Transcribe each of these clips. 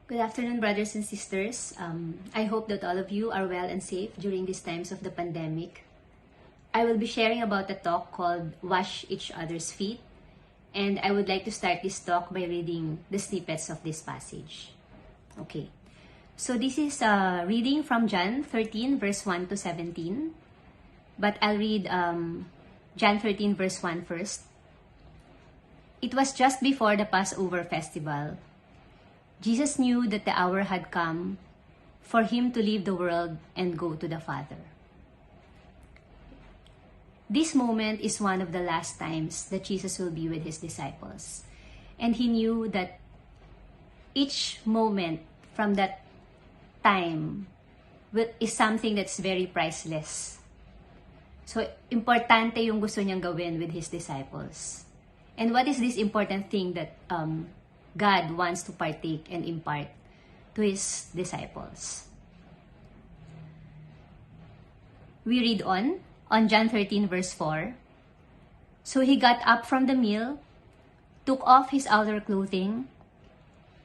Good afternoon, brothers and sisters. I hope that all of you are well and safe during these times of the pandemic. I will be sharing about a talk called Wash Each Other's Feet, and I would like to start this talk by reading the snippets of this passage. Okay, so this is a reading from John 13, verse 1 to 17, but I'll read John 13, verse 1 first. It was just before the Passover festival. Jesus knew that the hour had come for him to leave the world and go to the Father. This moment is one of the last times that Jesus will be with his disciples. And he knew that each moment from that time is something that's very priceless. So, importante yung gusto niyang gawin with his disciples. And what is this important thing that God wants to partake and impart to his disciples? We read on John 13 verse 4. So he got up from the meal, took off his outer clothing,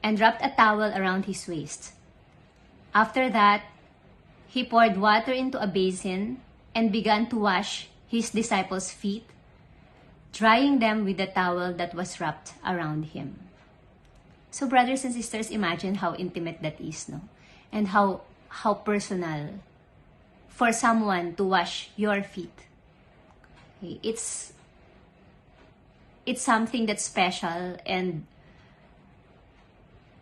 and wrapped a towel around his waist. After that, he poured water into a basin and began to wash his disciples' feet, drying them with the towel that was wrapped around him. So brothers and sisters, imagine how intimate that is, no? And how personal for someone to wash your feet. Okay? It's something that's special, and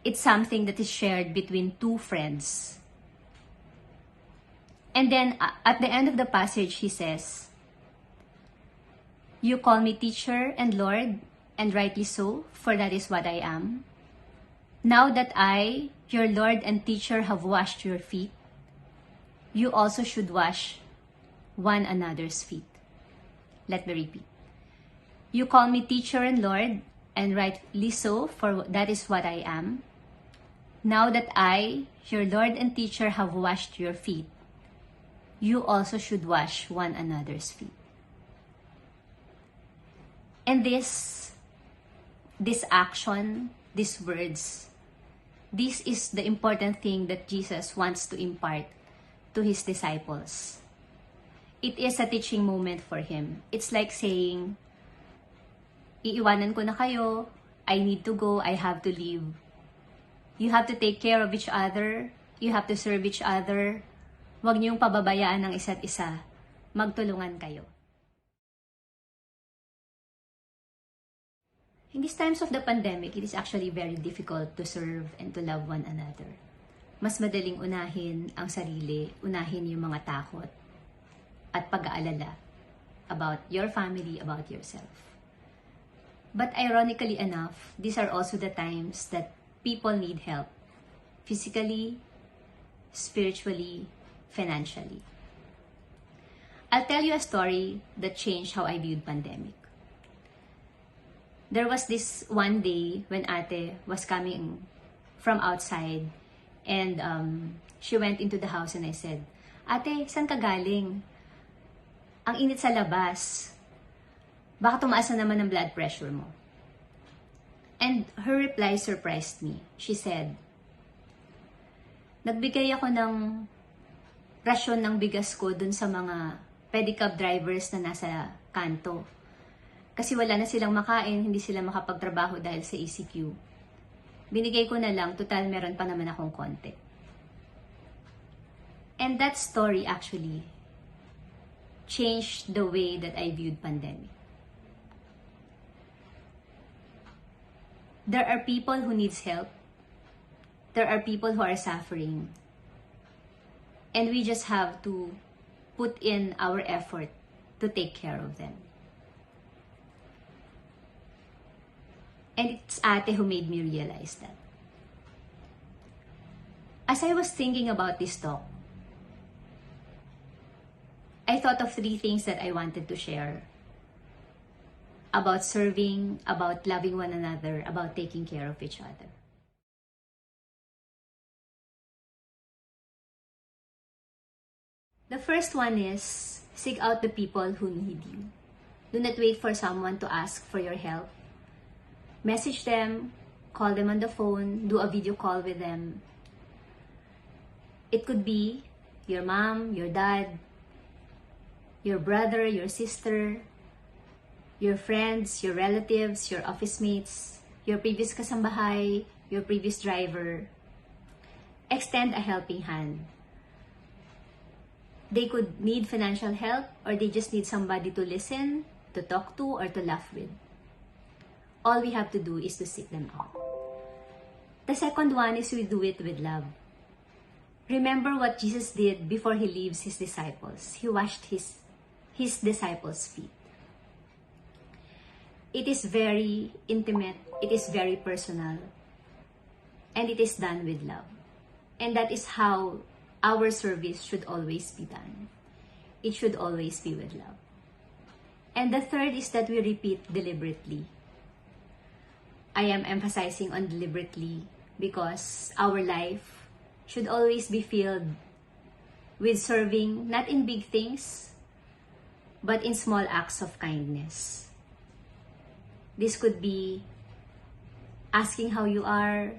it's something that is shared between two friends. And then at the end of the passage, he says, "You call me teacher and Lord, and rightly so, for that is what I am. Now that I, your Lord and teacher, have washed your feet, you also should wash one another's feet." Let me repeat. You call me teacher and Lord, and rightly so, for that is what I am. Now that I, your Lord and teacher, have washed your feet, you also should wash one another's feet. And this action, these words, this is the important thing that Jesus wants to impart to his disciples. It is a teaching moment for him. It's like saying, iiwanan ko na kayo, I need to go, I have to leave. You have to take care of each other, you have to serve each other. Huwag niyong pababayaan ng isa't isa. Magtulungan kayo. In these times of the pandemic, it is actually very difficult to serve and to love one another. Mas madaling unahin ang sarili, unahin yung mga takot at pag-aalala about your family, about yourself. But ironically enough, these are also the times that people need help, physically, spiritually, financially. I'll tell you a story that changed how I viewed pandemic. There was this one day when ate was coming from outside, and she went into the house, and I said, "Ate, saan ka galing? Ang init sa labas. Baka tumaas na naman ang blood pressure mo." And her reply surprised me. She said, "Nagbigay ako ng rasyon ng bigas ko dun sa mga pedicab drivers na nasa kanto. Kasi wala na silang makain, hindi sila makapagtrabaho dahil sa ECQ. Binigay ko na lang, total meron pa naman akong konti." And that story actually changed the way that I viewed pandemic. There are people who needs help. There are people who are suffering. And we just have to put in our effort to take care of them. And it's ate who made me realize that. As I was thinking about this talk, I thought of 3 things that I wanted to share about serving, about loving one another, about taking care of each other. The first one is, seek out the people who need you. Do not wait for someone to ask for your help. Message them, call them on the phone, do a video call with them. It could be your mom, your dad, your brother, your sister, your friends, your relatives, your office mates, your previous kasambahay, your previous driver. Extend a helping hand. They could need financial help, or they just need somebody to listen, to talk to, or to laugh with. All we have to do is to seek them out. The second one is we do it with love. Remember what Jesus did before he leaves his disciples. He washed his disciples' feet. It is very intimate, it is very personal, and it is done with love. And that is how our service should always be done. It should always be with love. And the third is that we repeat deliberately. I am emphasizing on deliberately because our life should always be filled with serving, not in big things, but in small acts of kindness. This could be asking how you are,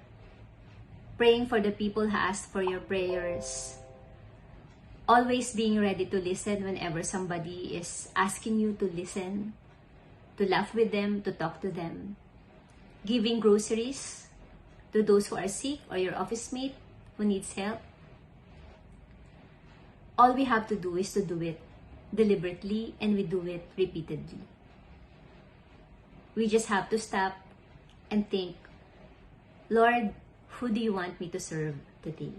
praying for the people who asked for your prayers, always being ready to listen whenever somebody is asking you to listen, to laugh with them, to talk to them, giving groceries to those who are sick or your office mate who needs help. All we have to do is to do it deliberately, and we do it repeatedly. We just have to stop and think, Lord, who do you want me to serve today?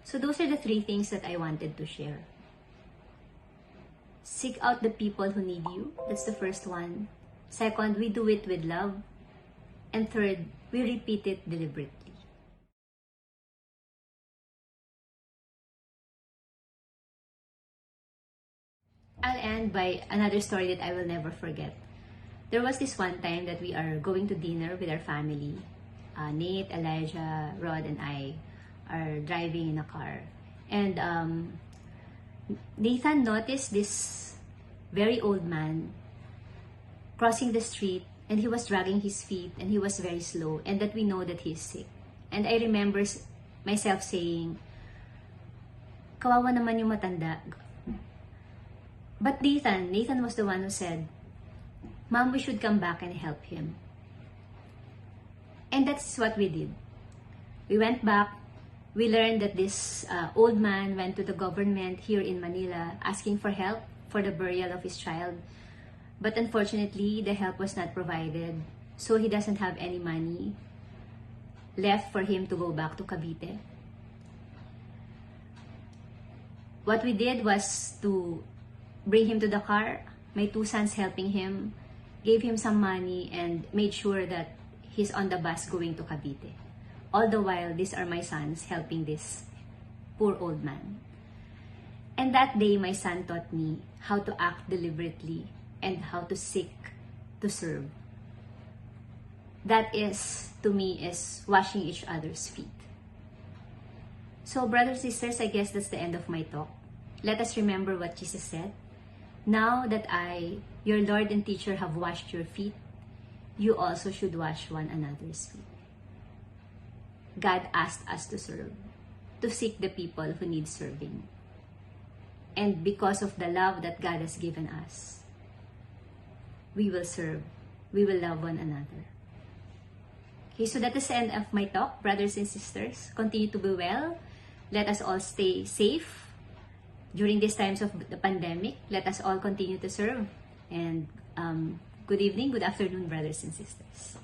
So those are the three things that I wanted to share. Seek out the people who need you. That's the first one. Second, we do it with love. And third, we repeat it deliberately. I'll end by another story that I will never forget. There was this one time that we are going to dinner with our family. Nate, Elijah, Rod, and I are driving in a car. And Nathan noticed this very old man crossing the street, and he was dragging his feet, and he was very slow, and that we know that he is sick. And I remember myself saying, kawawa naman yung matanda. But Nathan was the one who said, Mom, we should come back and help him. And that's what we did. We went back. We learned that this old man went to the government here in Manila asking for help for the burial of his child. But unfortunately, the help was not provided. So he doesn't have any money left for him to go back to Cavite. What we did was to bring him to the car. My two sons helping him, gave him some money, and made sure that he's on the bus going to Cavite. All the while, these are my sons helping this poor old man. And that day, my son taught me how to act deliberately and how to seek to serve. That is, to me, is washing each other's feet. So, brothers and sisters, I guess that's the end of my talk. Let us remember what Jesus said. Now that I, your Lord and teacher, have washed your feet, you also should wash one another's feet. God asked us to serve, to seek the people who need serving. And because of the love that God has given us, we will serve, we will love one another. Okay, so that is the end of my talk, brothers and sisters. Continue to be well. Let us all stay safe during these times of the pandemic. Let us all continue to serve. And good evening, good afternoon, brothers and sisters.